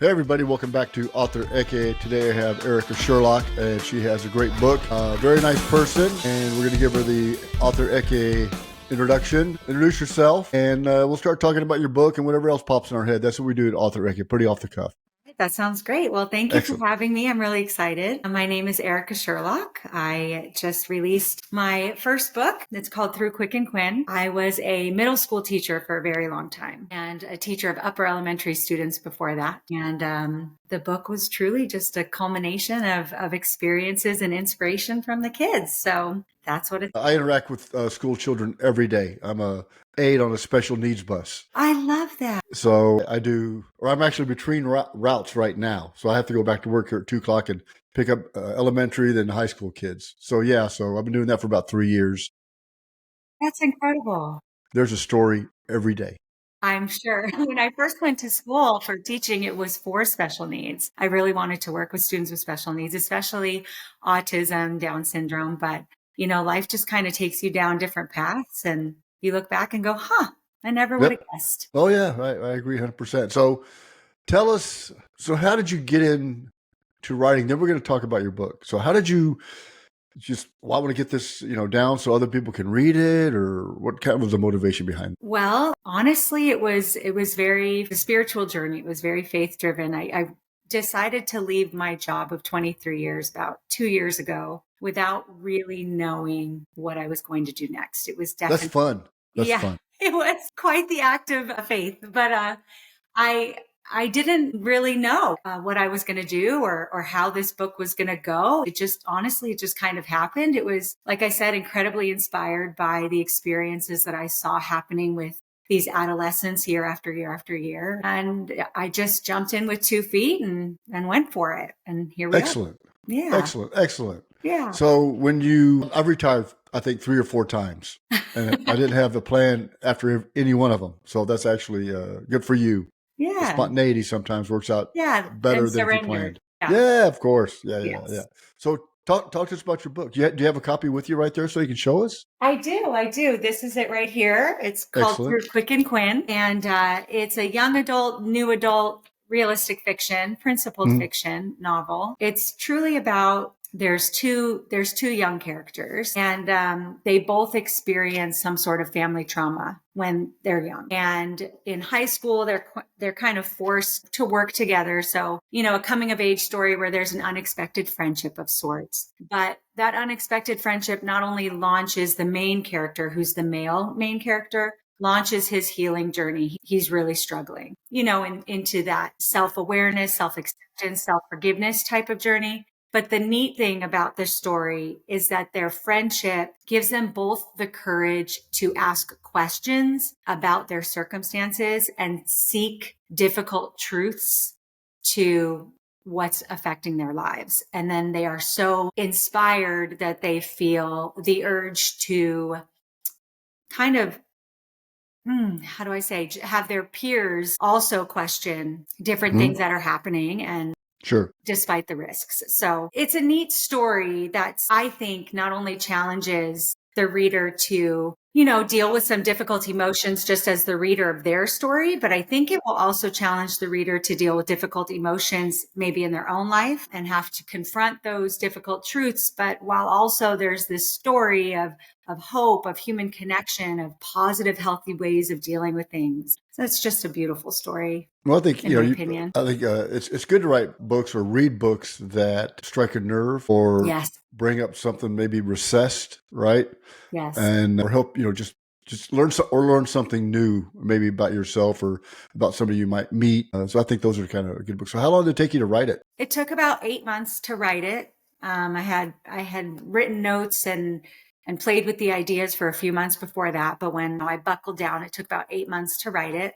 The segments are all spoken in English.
Hey everybody, welcome back to Author Eke. Today I have Erica Sherlock, and she has a great book. Very nice person, and we're going to give her the Author Eke introduction. Introduce yourself, and we'll start talking about your book and whatever else pops in our head. That's what we do at Author Eke, pretty off the cuff. That sounds great. Well, thank you Excellent. for having me. I'm really excited. My name is Erica Sherlock. I just released my first book. It's called Through Quick and Quinn. I was a middle school teacher for a very long time and a teacher of upper elementary students before that. And the book was truly just a culmination of experiences and inspiration from the kids. So that's what it's. I interact with school children every day. I'm a aide on a special needs bus. I love that. So I'm actually between routes right now. So I have to go back to work here at 2 o'clock and pick up elementary, then high school kids. So I've been doing that for about 3 years. That's incredible. There's a story every day. I'm sure. When I first went to school for teaching, it was for special needs. I really wanted to work with students with special needs, especially autism, Down syndrome. But, life just kind of takes you down different paths and you look back and go, I never would have guessed. Oh, yeah, I agree 100%. So tell us, how did you get into writing? Then we're going to talk about your book. So how did you I want to get this, down so other people can read it, or what kind of was the motivation behind it? Well, honestly, it was very a spiritual journey. It was very faith driven. I decided to leave my job of 23 years about 2 years ago without really knowing what I was going to do next. It was definitely fun. That's fun. It was quite the act of faith, but I didn't really know what I was going to do or how this book was going to go. It just kind of happened. It was, like I said, incredibly inspired by the experiences that I saw happening with these adolescents year after year after year. And I just jumped in with 2 feet and went for it. And here we Excellent. are. Yeah. Excellent. Yeah. So I've retired, I think 3 or 4 times, and I didn't have a plan after any one of them. So that's actually good for you. Yeah. The spontaneity sometimes works out better than if you planned. Yeah, of course. Yeah. So talk to us about your book. Do you have a copy with you right there so you can show us? I do. This is it right here. It's called Through Quick and Quinn, and it's a young adult, new adult, realistic fiction, principled fiction novel. It's truly about there's two young characters, and they both experience some sort of family trauma when they're young. And in high school, they're kind of forced to work together. So, a coming of age story where there's an unexpected friendship of sorts. But that unexpected friendship not only launches the main character, who's the male main character, launches his healing journey. He's really struggling, into that self-awareness, self-acceptance, self-forgiveness type of journey. But the neat thing about this story is that their friendship gives them both the courage to ask questions about their circumstances and seek difficult truths to what's affecting their lives. And then they are so inspired that they feel the urge to kind of how do I say, have their peers also question different things that are happening and despite the risks. So it's a neat story that I think not only challenges the reader to, deal with some difficult emotions just as the reader of their story, but I think it will also challenge the reader to deal with difficult emotions maybe in their own life and have to confront those difficult truths. But while also there's this story of hope, of human connection, of positive, healthy ways of dealing with things. So it's just a beautiful story. Well, I think, in my opinion. I think it's good to write books or read books that strike a nerve or bring up something maybe recessed, right? Yes. And or help, just learn something new, maybe about yourself or about somebody you might meet. So I think those are kind of good books. So how long did it take you to write it? It took about 8 months to write it. I had written notes and played with the ideas for a few months before that. But when I buckled down, it took about 8 months to write it.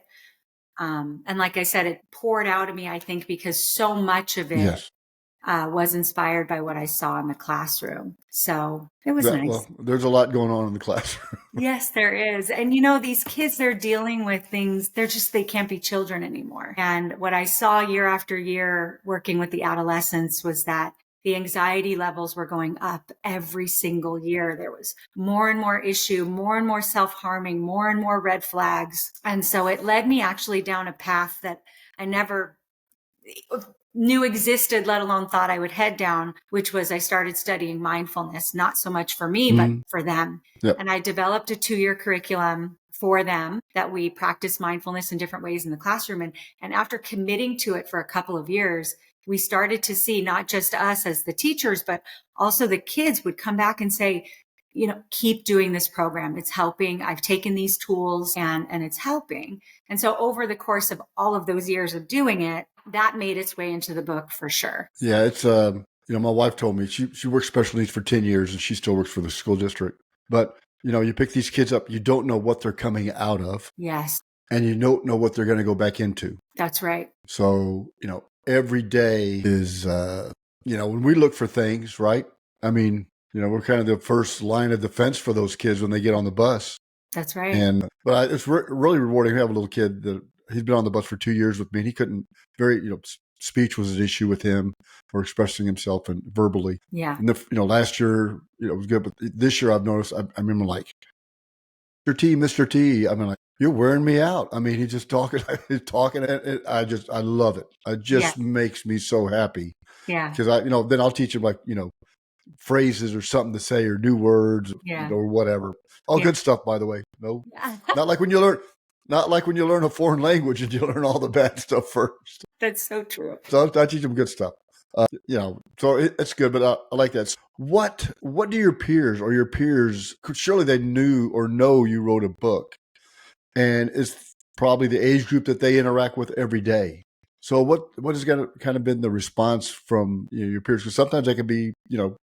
And like I said, it poured out of me, I think, because so much of it was inspired by what I saw in the classroom. So it was nice. Well, there's a lot going on in the classroom. Yes, there is. And these kids, they're dealing with things, they can't be children anymore. And what I saw year after year working with the adolescents was that the anxiety levels were going up every single year. There was more and more issue, more and more self-harming, more and more red flags. And so it led me actually down a path that I never knew existed, let alone thought I would head down, which was I started studying mindfulness, not so much for me, but for them. Yep. And I developed a 2-year curriculum for them that we practice mindfulness in different ways in the classroom. And after committing to it for a couple of years, we started to see not just us as the teachers, but also the kids would come back and say, keep doing this program. It's helping. I've taken these tools and it's helping. And so over the course of all of those years of doing it, that made its way into the book for sure. Yeah, it's, my wife told me she worked special needs for 10 years and she still works for the school district. But, you pick these kids up, you don't know what they're coming out of. Yes. And you don't know what they're going to go back into. That's right. So, every day is, when we look for things, right? I mean, we're kind of the first line of defense for those kids when they get on the bus. That's right. But it's really rewarding. We have a little kid that he's been on the bus for 2 years with me, and he couldn't speech was an issue with him for expressing himself and verbally. Yeah. And last year, it was good, but this year I've noticed, I remember like, Mr. T. I mean, like, you're wearing me out. I mean, he's just talking, and I love it. It just makes me so happy. Yeah. Because then I'll teach him like, phrases or something to say or new words or whatever. All good stuff, by the way. No, not like when you learn a foreign language and you learn all the bad stuff first. That's so true. So I teach them good stuff. So it's good, but I like that. What do your peers, surely they knew or know you wrote a book, and it's probably the age group that they interact with every day. So what has kind of been the response from your peers? Because sometimes they can be,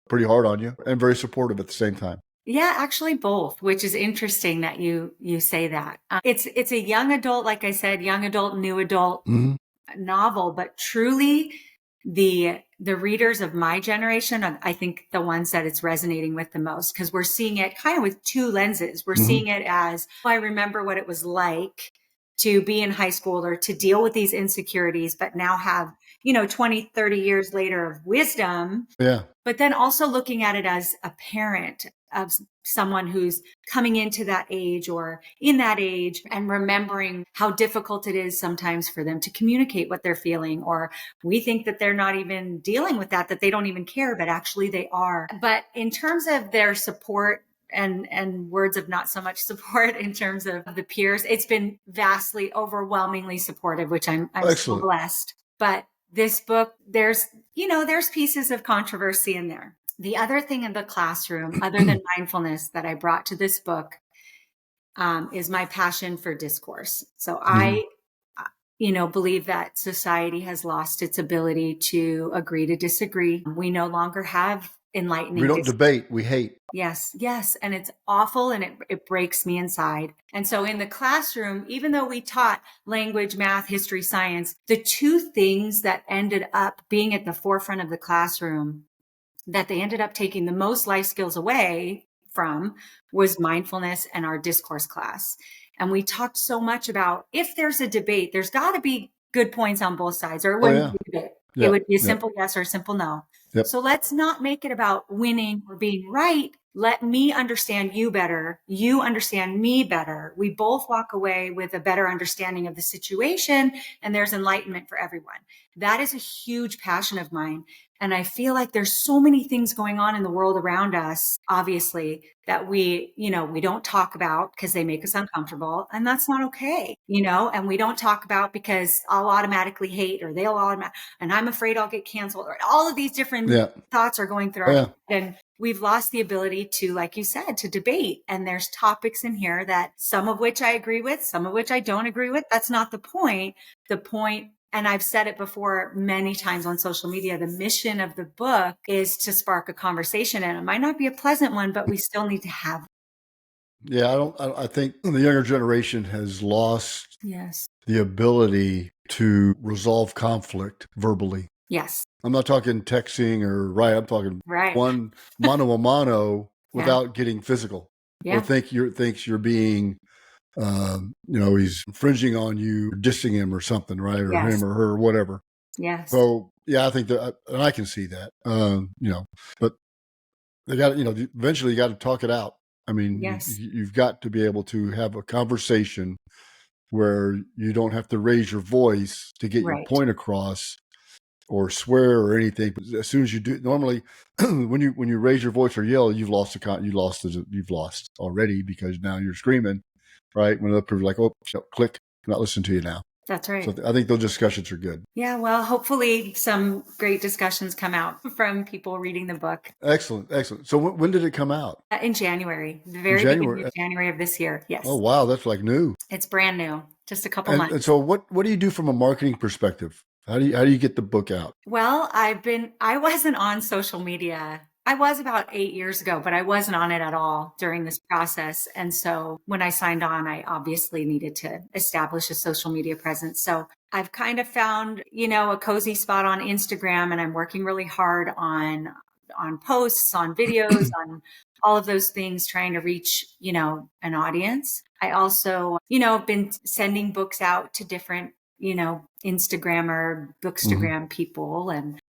pretty hard on you and very supportive at the same time. Yeah, actually both, which is interesting that you say that. It's a young adult, like I said, young adult, new adult novel, but truly the readers of my generation, I think the ones that it's resonating with the most, because we're seeing it kind of with two lenses. We're seeing it as, I remember what it was like to be in high school or to deal with these insecurities, but now have, 20, 30 years later of wisdom. Yeah. But then also looking at it as a parent of someone who's coming into that age or in that age and remembering how difficult it is sometimes for them to communicate what they're feeling, or we think that they're not even dealing with that they don't even care, but actually they are. But in terms of their support and words of not so much support in terms of the peers, it's been vastly, overwhelmingly supportive, which I'm so blessed. But this book, there's pieces of controversy in there. The other thing in the classroom, other than mindfulness, that I brought to this book is my passion for discourse. So I, believe that society has lost its ability to agree to disagree. We no longer have enlightening. We don't debate, we hate. Yes. And it's awful and it breaks me inside. And so in the classroom, even though we taught language, math, history, science, the two things that ended up being at the forefront of the classroom that they ended up taking the most life skills away from was mindfulness and our discourse class. And we talked so much about, if there's a debate, there's got to be good points on both sides, or it wouldn't be a debate. It would be a simple yes or a simple no. So let's not make it about winning or being right. Let me understand you better. You understand me better. We both walk away with a better understanding of the situation, and there's enlightenment for everyone. That is a huge passion of mine. And I feel like there's so many things going on in the world around us, obviously, that we don't talk about because they make us uncomfortable. And that's not okay, and we don't talk about because I'll automatically hate, or they'll automatically, and I'm afraid I'll get canceled, or all of these different thoughts are going through our head. And we've lost the ability to, like you said, to debate. And there's topics in here that some of which I agree with, some of which I don't agree with. That's not the point. The point, and I've said it before many times on social media, the mission of the book is to spark a conversation. And it might not be a pleasant one, but we still need to have it. Yeah, I think the younger generation has lost the ability to resolve conflict verbally. Yes. I'm not talking texting I'm talking one mano a mano without getting physical. Or thinks you're being he's infringing on you, dissing him or something, right? Or him or her or whatever. Yes. So yeah, I think that, and I can see that, but they got, eventually you got to talk it out. I mean, you've got to be able to have a conversation where you don't have to raise your voice to get your point across. or swear or anything. But as soon as you do, normally when you raise your voice or yell, you've lost already, because now you're screaming, right? When other people are like, oh, click, I'm not listening to you now. That's right. So I think those discussions are good. Yeah, well, hopefully some great discussions come out from people reading the book. Excellent, excellent. So when did it come out? In January, the very beginning of January of this year. Yes. Oh, wow, that's like new. It's brand new, just a couple months. And so what do you do from a marketing perspective? How do you get the book out? Well, I wasn't on social media. I was about 8 years ago, but I wasn't on it at all during this process. And so when I signed on, I obviously needed to establish a social media presence. So I've kind of found, a cozy spot on Instagram, and I'm working really hard on posts, on videos, on all of those things, trying to reach, an audience. I also, have been sending books out to different, Instagram or Bookstagram people, and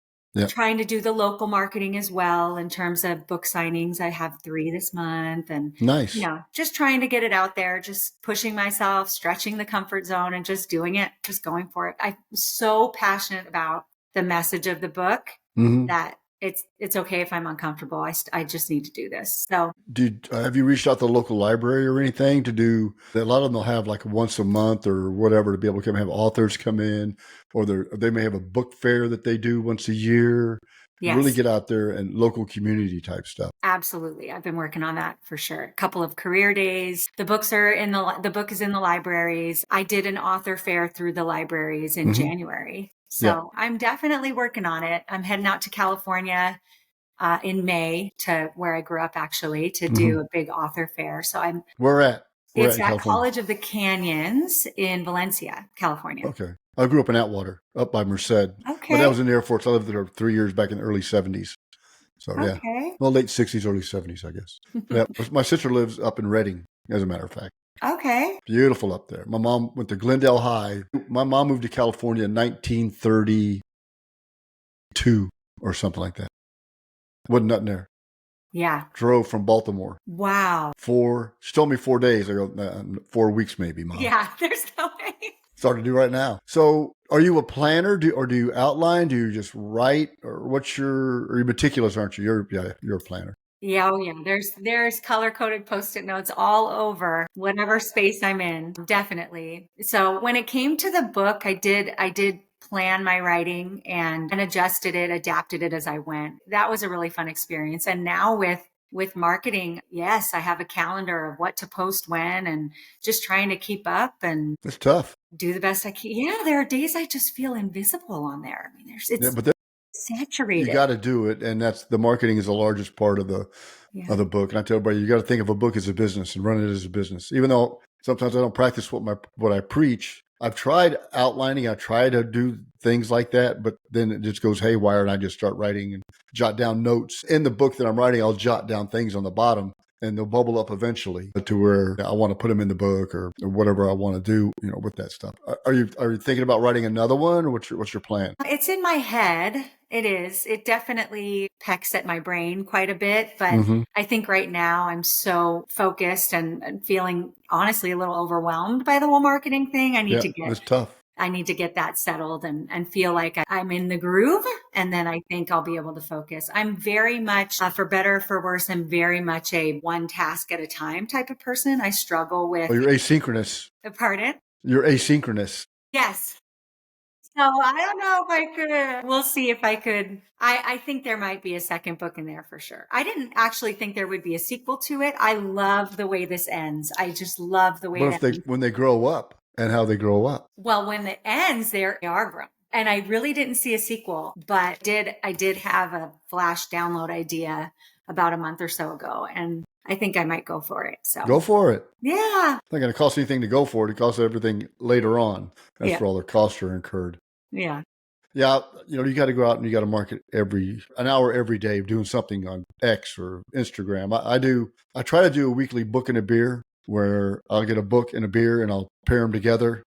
trying to do the local marketing as well in terms of book signings. I have 3 this month, and nice. Just trying to get it out there, just pushing myself, stretching the comfort zone, and just doing it, just going for it. I'm so passionate about the message of the book that it's okay if I'm uncomfortable. I just need to do this. So have you reached out to the local library or anything to do that? A lot of them will have like once a month or whatever to be able to come have authors come in, or they may have a book fair that they do once a year. Yes. Really get out there and local community type stuff. Absolutely. I've been working on that for sure. A couple of career days. The book is in the libraries. I did an author fair through the libraries in January. So I'm definitely working on it. I'm heading out to California in May, to where I grew up, actually, to do a big author fair. So Where at? It's at College of the Canyons in Valencia, California. Okay. I grew up in Atwater, up by Merced. Okay. But I was in the Air Force. I lived there 3 years back in the early 70s. So yeah. Well, late 60s, early 70s, I guess. Yeah. My sister lives up in Redding, as a matter of fact. Okay. Beautiful up there. My mom went to Glendale High. My mom moved to California in 1932 or something like that. Wasn't nothing there. Yeah. Drove from Baltimore. Wow. She told me 4 days. I go, 4 weeks maybe, Mom. Yeah, there's no way. Started to do right now. So are you a planner? Or do you outline? Do you just write? Or are you meticulous, aren't you? You're a planner. Yeah, oh yeah. There's color-coded Post-it notes all over whatever space I'm in. Definitely. So when it came to the book, I did plan my writing and adjusted it, adapted it as I went. That was a really fun experience. And now with marketing, yes, I have a calendar of what to post when, and just trying to keep up and it's tough. Do the best I can. Yeah, there are days I just feel invisible on there. I mean, it's saturated. You got to do it, and that's the marketing is the largest part of the book. And I tell everybody, you got to think of a book as a business and run it as a business. Even though sometimes I don't practice what I preach, I've tried outlining. I try to do things like that, but then it just goes haywire, and I just start writing and jot down notes. In the book that I'm writing, I'll jot down things on the bottom, and they'll bubble up eventually to where I want to put them in the book or whatever I want to do, with that stuff. Are you thinking about writing another one, or what's your plan? It's in my head. It is. It definitely pecks at my brain quite a bit, but I think right now I'm so focused and feeling honestly a little overwhelmed by the whole marketing thing. It's tough. I need to get that settled and feel like I'm in the groove. And then I think I'll be able to focus. I'm very much, for better or for worse, I'm very much a one task at a time type of person. I struggle with. Oh, you're asynchronous. Pardon? You're asynchronous. Yes. So I don't know if I could. We'll see if I could. I think there might be a second book in there for sure. I didn't actually think there would be a sequel to it. I love the way this ends. I just love the way it ends. When they grow up and how they grow up? Well, when it ends, they are grown. And I really didn't see a sequel, but I did have a flash download idea about a month or so ago. And I think I might go for it. So go for it. Yeah. It's not going to cost anything to go for it. It costs everything later on. That's where all the costs are incurred. Yeah. Yeah. You got to go out and you got to market an hour every day doing something on X or Instagram. I try to do a weekly book and a beer where I'll get a book and a beer and I'll pair them together,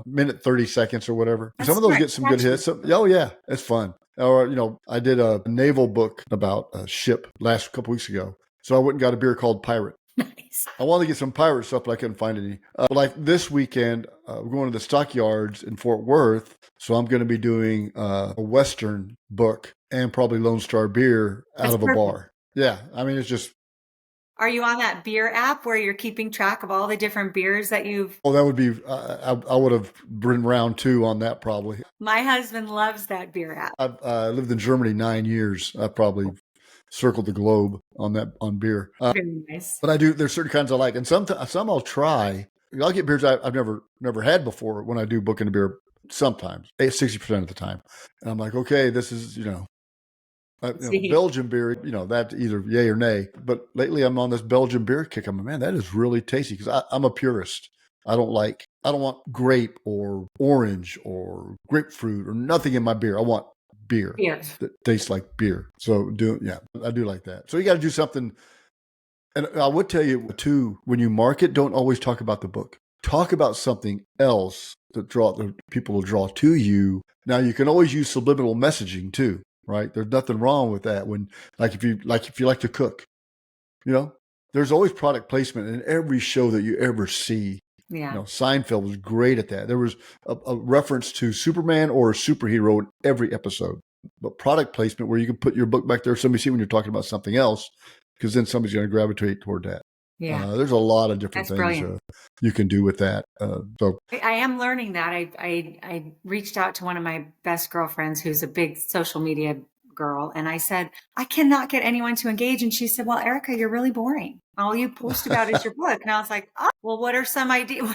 minute 30 seconds or whatever. Some of those get some good hits. Oh yeah, it's fun. Or, I did a naval book about a ship last couple weeks ago. So I went and got a beer called Pirate. Nice. I wanted to get some pirate stuff, but I couldn't find any. Like this weekend, we're going to the stockyards in Fort Worth. So I'm going to be doing a Western book and probably Lone Star beer out That's of a perfect. bar. Yeah. I mean, it's just. Are you on that beer app where you're keeping track of all the different beers that you've? Oh, that would be, I would have been round two on that probably. My husband loves that beer app. I've lived in Germany 9 years. I probably circled the globe on beer. Very nice. But there's certain kinds I like. And some I'll try. I'll get beers I've never had before when I do booking a beer sometimes, 60% of the time. And I'm like, okay, this is, Belgian beer, that either yay or nay. But lately I'm on this Belgian beer kick. I'm like, man, that is really tasty because I'm a purist. I don't want grape or orange or grapefruit or nothing in my beer. I want beer that tastes like beer. So I do like that. So you got to do something. And I would tell you too, when you market, don't always talk about the book. Talk about something else that people will draw to you. Now you can always use subliminal messaging too, right? There's nothing wrong with that. When if you like to cook, there's always product placement in every show that you ever see. Yeah. Seinfeld was great at that. There was a reference to Superman or a superhero in every episode. But product placement where you can put your book back there, somebody see when you're talking about something else, because then somebody's going to gravitate toward that. Yeah. There's a lot of different things you can do with that. So I am learning that. I reached out to one of my best girlfriends who's a big social media girl. And I said, I cannot get anyone to engage. And she said, well, Erica, you're really boring. All you post about is your book. And I was like, oh, well, what are some ideas,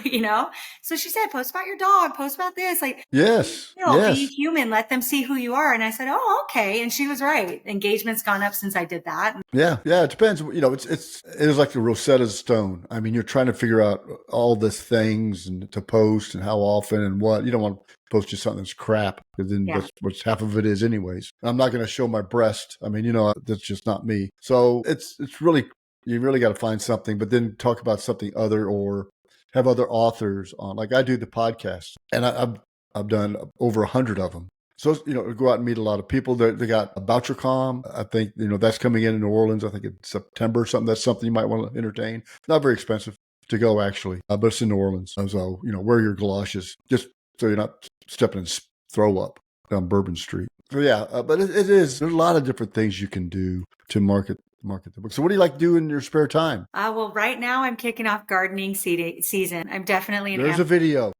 So she said, post about your dog, post about this. Like, yes. Be human. Let them see who you are. And I said, oh, okay. And she was right. Engagement's gone up since I did that. Yeah. It depends. It is like the Rosetta Stone. I mean, you're trying to figure out all these things and to post and how often and what. You don't want to post just something that's crap because then what's half of it is anyways. I'm not going to show my breast. I mean, that's just not me. So it's really, you really got to find something, but then talk about something other or have other authors on. Like I do the podcast and I've done over 100 of them. So, go out and meet a lot of people. They got a BoucherCom. I think, that's coming in New Orleans. I think it's September or something. That's something you might want to entertain. Not very expensive to go, actually, but it's in New Orleans. So, wear your galoshes just so you're not stepping in throw up down Bourbon Street. So, yeah, but it is. There's a lot of different things you can do to market the book. So what do you like to do in your spare time? Well, right now I'm kicking off gardening season. I'm definitely There's a video.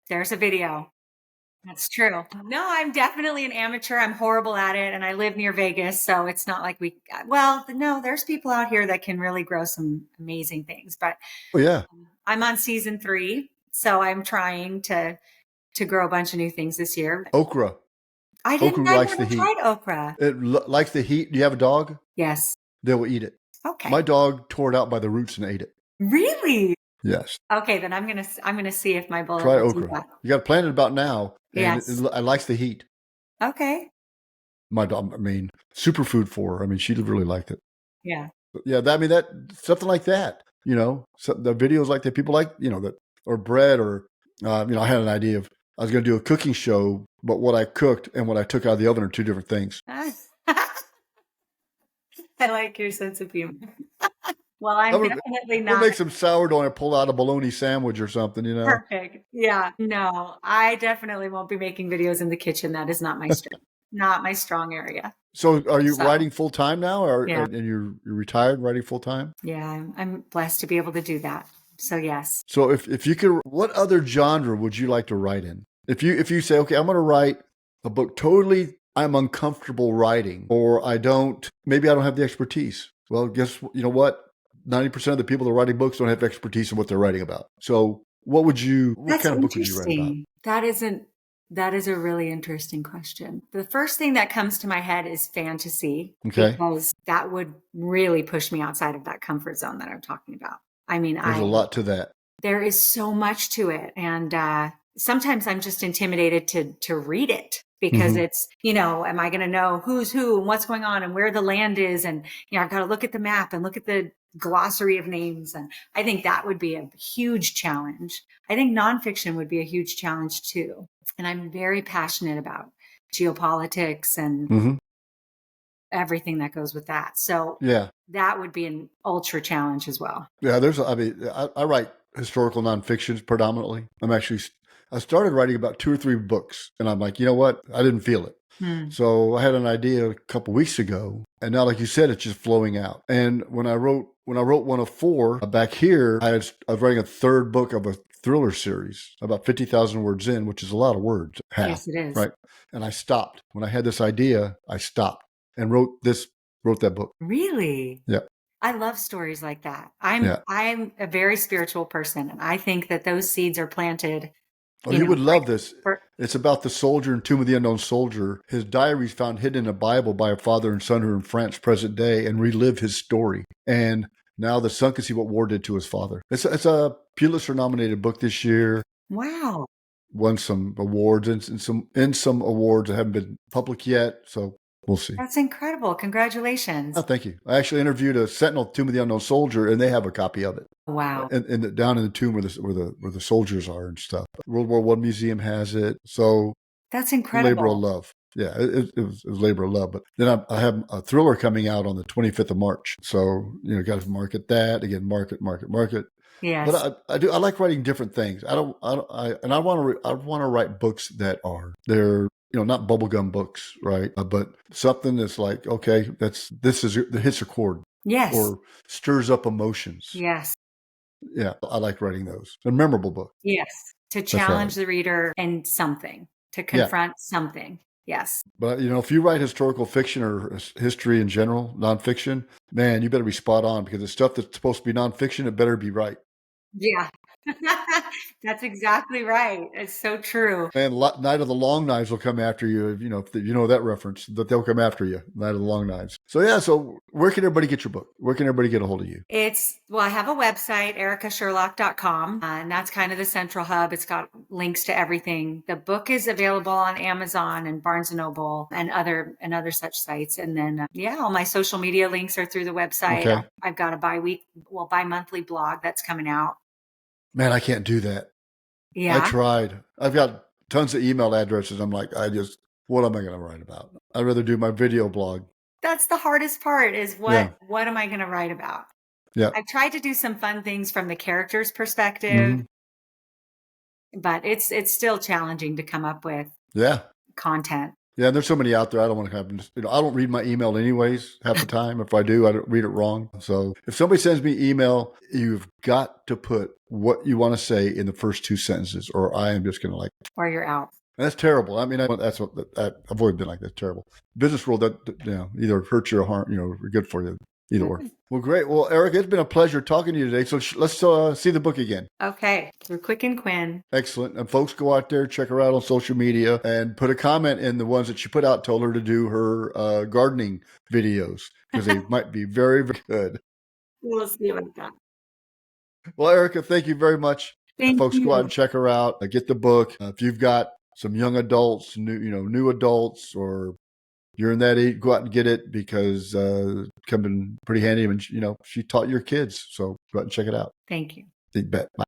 There's a video. That's true. No, I'm definitely an amateur. I'm horrible at it. And I live near Vegas. So it's not like there's people out here that can really grow some amazing things. But I'm on season 3. So I'm trying to grow a bunch of new things this year. Okra. I never tried okra. It likes the heat. Do you have a dog? Yes. They will eat it. Okay. My dog tore it out by the roots and ate it. Really? Yes. Okay, then I'm gonna see if my bullet. Try okra. You got to plant it about now. Yes. It likes the heat. Okay. My dog, superfood for her. She really liked it. Yeah. Yeah. That something like that. The videos like that people like. That or bread or I had an idea of I was going to do a cooking show, but what I cooked and what I took out of the oven are two different things. I like your sense of humor. Well, I'm definitely not. We'll make some sourdough and pull out a bologna sandwich or something, Perfect. Yeah. No, I definitely won't be making videos in the kitchen. That is not my strength, not my strong area. So are you writing full time now and you're retired writing full time? Yeah, I'm blessed to be able to do that. So yes. So if you could, what other genre would you like to write in? If you say, okay, I'm going to write a book totally I'm uncomfortable writing, or maybe I don't have the expertise. Well, you know what? 90% of the people that are writing books don't have expertise in what they're writing about. So what kind of book would you write about? That is a really interesting question. The first thing that comes to my head is fantasy, because that would really push me outside of that comfort zone that I'm talking about. There's a lot to that. There is so much to it. And sometimes I'm just intimidated to read it because it's, am I going to know who's who and what's going on and where the land is? And, I've got to look at the map and look at the glossary of names. And I think that would be a huge challenge. I think nonfiction would be a huge challenge too. And I'm very passionate about geopolitics and everything that goes with that. So Yeah. that would be an ultra challenge as well. Yeah. I write historical nonfictions predominantly. I started writing about 2 or 3 books, and I'm like, you know what? I didn't feel it. So I had an idea a couple weeks ago, and now, like you said, it's just flowing out. And when I wrote 104 back here, I was writing a third book of a thriller series, about 50,000 words in, which is a lot of words. Yes, it is. Right. And I stopped. When I had this idea, I stopped and wrote that book. Really? Yeah. I love stories like that. Yeah. I'm a very spiritual person, and I think that those seeds are planted. Oh, you would love this. It's about the soldier in Tomb of the Unknown Soldier. His diary is found hidden in a Bible by a father and son who are in France present day, and relive his story. And now the son can see what war did to his father. It's a Pulitzer nominated book this year. Wow. Won some awards and some awards that haven't been public yet. So we'll see. That's incredible. Congratulations. Oh, thank you. I actually interviewed a Sentinel Tomb of the Unknown Soldier, and they have a copy of it. Wow. And down in the tomb where the soldiers are and stuff. World War I Museum has it. So that's incredible. Labor of love. Yeah, it was labor of love. But then I have a thriller coming out on the 25th of March. So, got to market that again. Market. Yes. But I like writing different things. I want to write books they're not bubblegum books, right? But something that's like, okay, that hits a chord. Yes. Or stirs up emotions. Yes. Yeah, I like writing those. A memorable book. Yes. To challenge the reader in something, to confront something. Yes. But, if you write historical fiction or history in general, nonfiction, man, you better be spot on, because the stuff that's supposed to be nonfiction, it better be right. Yeah. That's exactly right. It's so true. And Night of the Long Knives will come after you. If you know that reference, that they'll come after you. Night of the Long Knives. So yeah. So where can everybody get your book? Where can everybody get a hold of you? I have a website, ericasherlock.com, and that's kind of the central hub. It's got links to everything. The book is available on Amazon and Barnes and Noble and other such sites. And then all my social media links are through the website. Okay. I've got a bi-monthly blog that's coming out. Man, I can't do that. Yeah. I tried. I've got tons of email addresses. I'm like, what am I going to write about? I'd rather do my video blog. That's the hardest part, is what am I going to write about? Yeah. I've tried to do some fun things from the character's perspective, but it's still challenging to come up with content. Yeah, there's so many out there. I don't want to have, I don't read my email anyways half the time. If I do, I don't read it wrong. So if somebody sends me email, you've got to put what you want to say in the first 2 sentences, or I am just going to or you're out. And that's terrible. I mean, that's what I've always been like. That's terrible. Business world, that either hurts you or harm, or good for you. Either or. Well, great. Well, Eric, it's been a pleasure talking to you today. So let's see the book again. Okay. Through Quick and Quinn. Excellent. And folks, go out there, check her out on social media, and put a comment in the ones that she put out. Told her to do her gardening videos, because they might be very, very good. We'll see about that. Well, Erica, thank you very much. Folks, you. Go out and check her out. Get the book. If you've got some young adults, new adults, or you're in that age, go out and get it, because it's coming pretty handy. And she taught your kids, so go out and check it out. Thank you. You bet. Bye.